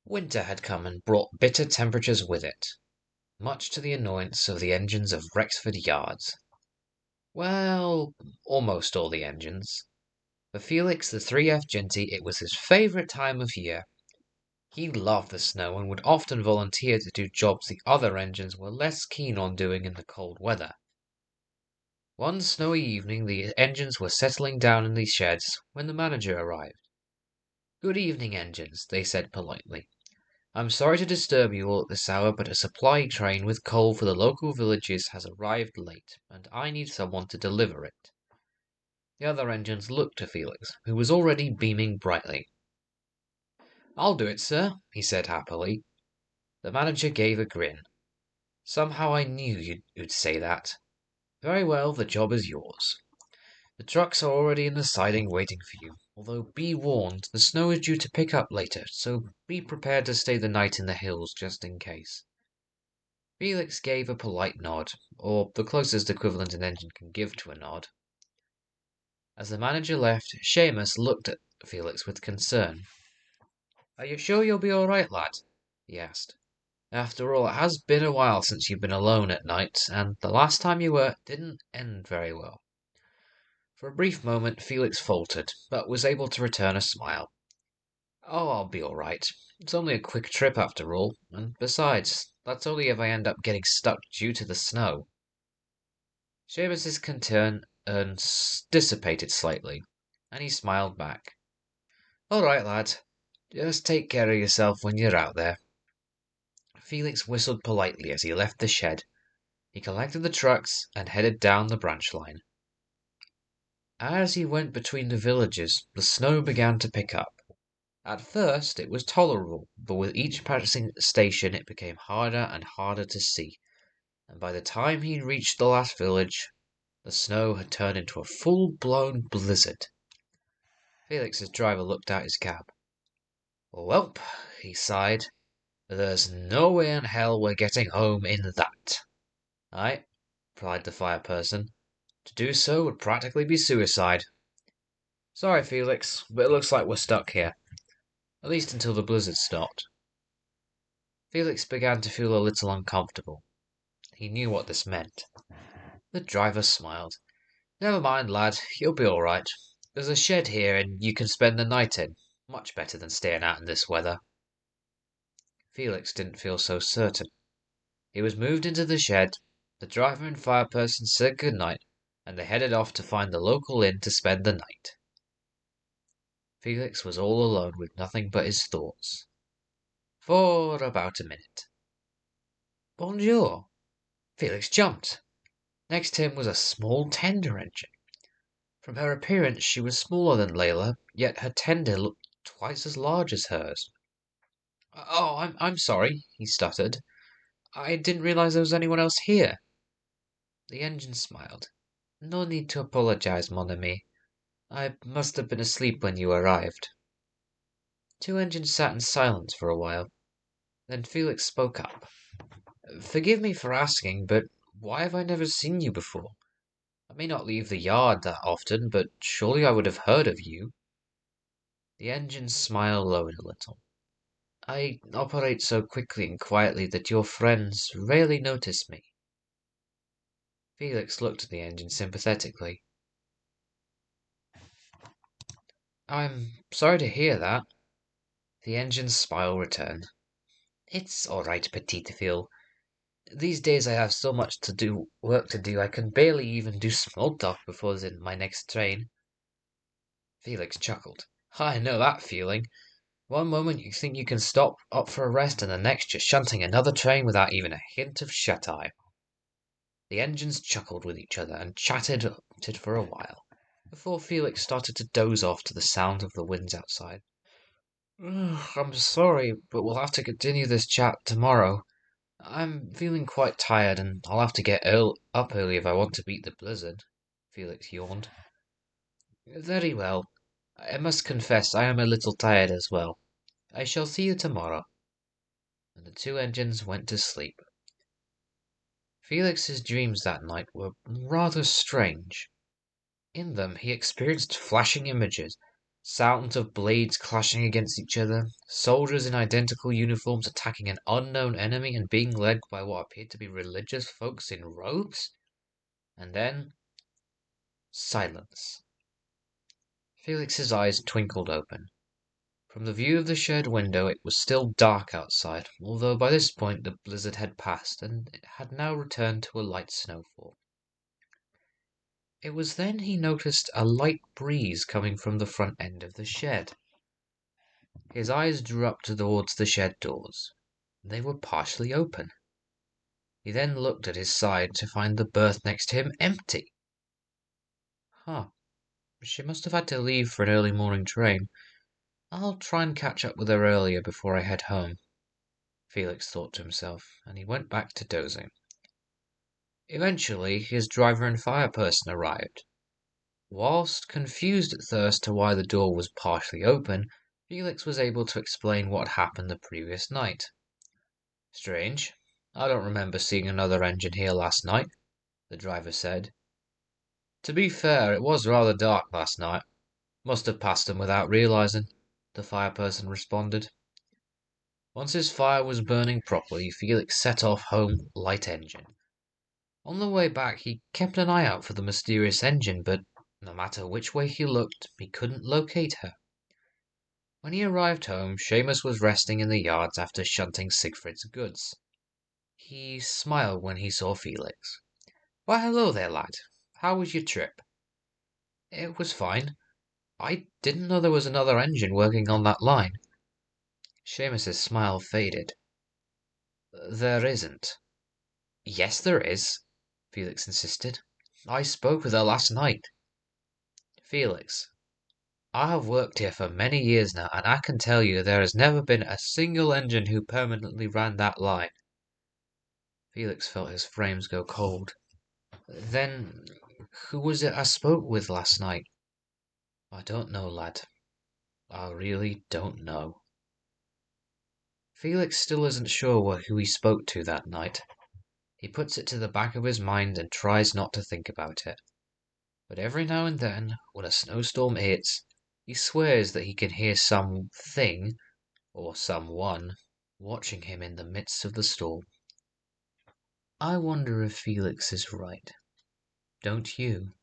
Winter had come and brought bitter temperatures with it, much to the annoyance of the engines of Rexford Yards. Well, almost all the engines. For Felix the 3F Ginty, it was his favourite time of year. He loved the snow and would often volunteer to do jobs the other engines were less keen on doing in the cold weather. One snowy evening the engines were settling down in the sheds when the manager arrived. "Good evening, engines," they said politely. "I'm sorry to disturb you all at this hour, but a supply train with coal for the local villages has arrived late, and I need someone to deliver it." The other engines looked to Felix, who was already beaming brightly. "I'll do it, sir," he said happily. The manager gave a grin. "Somehow I knew you'd say that. Very well, the job is yours. The trucks are already in the siding waiting for you, although be warned, the snow is due to pick up later, so be prepared to stay the night in the hills just in case." Felix gave a polite nod, or the closest equivalent an engine can give to a nod. As the manager left, Seamus looked at Felix with concern. "Are you sure you'll be all right, lad?" he asked. "After all, it has been a while since you've been alone at night, and the last time you were didn't end very well." For a brief moment Felix faltered, but was able to return a smile. "Oh, I'll be all right. It's only a quick trip after all, and besides, that's only if I end up getting stuck due to the snow." Seamus's concern dissipated slightly, and he smiled back. "All right, lad. Just take care of yourself when you're out there." Felix whistled politely as he left the shed. He collected the trucks and headed down the branch line. As he went between the villages, the snow began to pick up. At first it was tolerable, but with each passing station it became harder and harder to see, and by the time he reached the last village, the snow had turned into a full-blown blizzard. Felix's driver looked at his cab. "Welp," he sighed, "there's no way in hell we're getting home in that." "Aye," replied the fireperson. "To do so would practically be suicide. Sorry, Felix, but it looks like we're stuck here. At least until the blizzard stopped." Felix began to feel a little uncomfortable. He knew what this meant. The driver smiled. "Never mind, lad, you'll be all right. There's a shed here, and you can spend the night in. Much better than staying out in this weather." Felix didn't feel so certain. He was moved into the shed, the driver and fireperson said good night, and they headed off to find the local inn to spend the night. Felix was all alone with nothing but his thoughts. For about a minute. Bonjour! Felix jumped. Next to him was a small tender engine. From her appearance she was smaller than Layla, yet her tender looked twice as large as hers. "Oh, I'm sorry," he stuttered. "I didn't realize there was anyone else here." The engine smiled. "No need to apologize, mon ami. I must have been asleep when you arrived." Two engines sat in silence for a while. Then Felix spoke up. "Forgive me for asking, but why have I never seen you before? I may not leave the yard that often, but surely I would have heard of you." The engine's smile lowered a little. "I operate so quickly and quietly that your friends rarely notice me." Felix looked at the engine sympathetically. "I'm sorry to hear that." The engine's smile returned. "It's all right, Petite Phil. These days I have so much work to do, I can barely even do small talk before my next train." Felix chuckled. "I know that feeling. One moment you think you can stop up for a rest, and the next you're shunting another train without even a hint of shut-eye." The engines chuckled with each other and chatted for a while, before Felix started to doze off to the sound of the winds outside. "I'm sorry, but we'll have to continue this chat tomorrow. I'm feeling quite tired, and I'll have to get up early if I want to beat the blizzard." Felix yawned. "Very well. I must confess I am a little tired as well. I shall see you tomorrow." And the two engines went to sleep. Felix's dreams that night were rather strange. In them he experienced flashing images, Sounds of blades clashing against each other, soldiers in identical uniforms attacking an unknown enemy and being led by what appeared to be religious folks in robes. And then silence. Felix's eyes twinkled open. From the view of the shed window it was still dark outside, although by this point the blizzard had passed and it had now returned to a light snowfall. It was then he noticed a light breeze coming from the front end of the shed. His eyes drew up towards the shed doors. They were partially open. He then looked at his side to find the berth next to him empty. Huh. She must have had to leave for an early morning train. I'll try and catch up with her earlier before I head home, Felix thought to himself, and he went back to dozing. Eventually, his driver and fire person arrived. Whilst confused at first to why the door was partially open, Felix was able to explain what happened the previous night. Strange. I don't remember seeing another engine here last night, the driver said. To be fair, it was rather dark last night. Must have passed them without realizing, the fireperson responded. Once his fire was burning properly, Felix set off home light engine. On the way back, he kept an eye out for the mysterious engine, but no matter which way he looked, he couldn't locate her. When he arrived home, Seamus was resting in the yards after shunting Siegfried's goods. He smiled when he saw Felix. Why, hello there, lad. How was your trip? It was fine. I didn't know there was another engine working on that line. Seamus's smile faded. There isn't. Yes, there is, Felix insisted. I spoke with her last night. Felix, I have worked here for many years now, and I can tell you there has never been a single engine who permanently ran that line. Felix felt his frames go cold. Then, who was it I spoke with last night? I don't know, lad. I really don't know. Felix still isn't sure who he spoke to that night. He puts it to the back of his mind and tries not to think about it. But every now and then, when a snowstorm hits, he swears that he can hear something, or someone, watching him in the midst of the storm. I wonder if Felix is right. Don't you?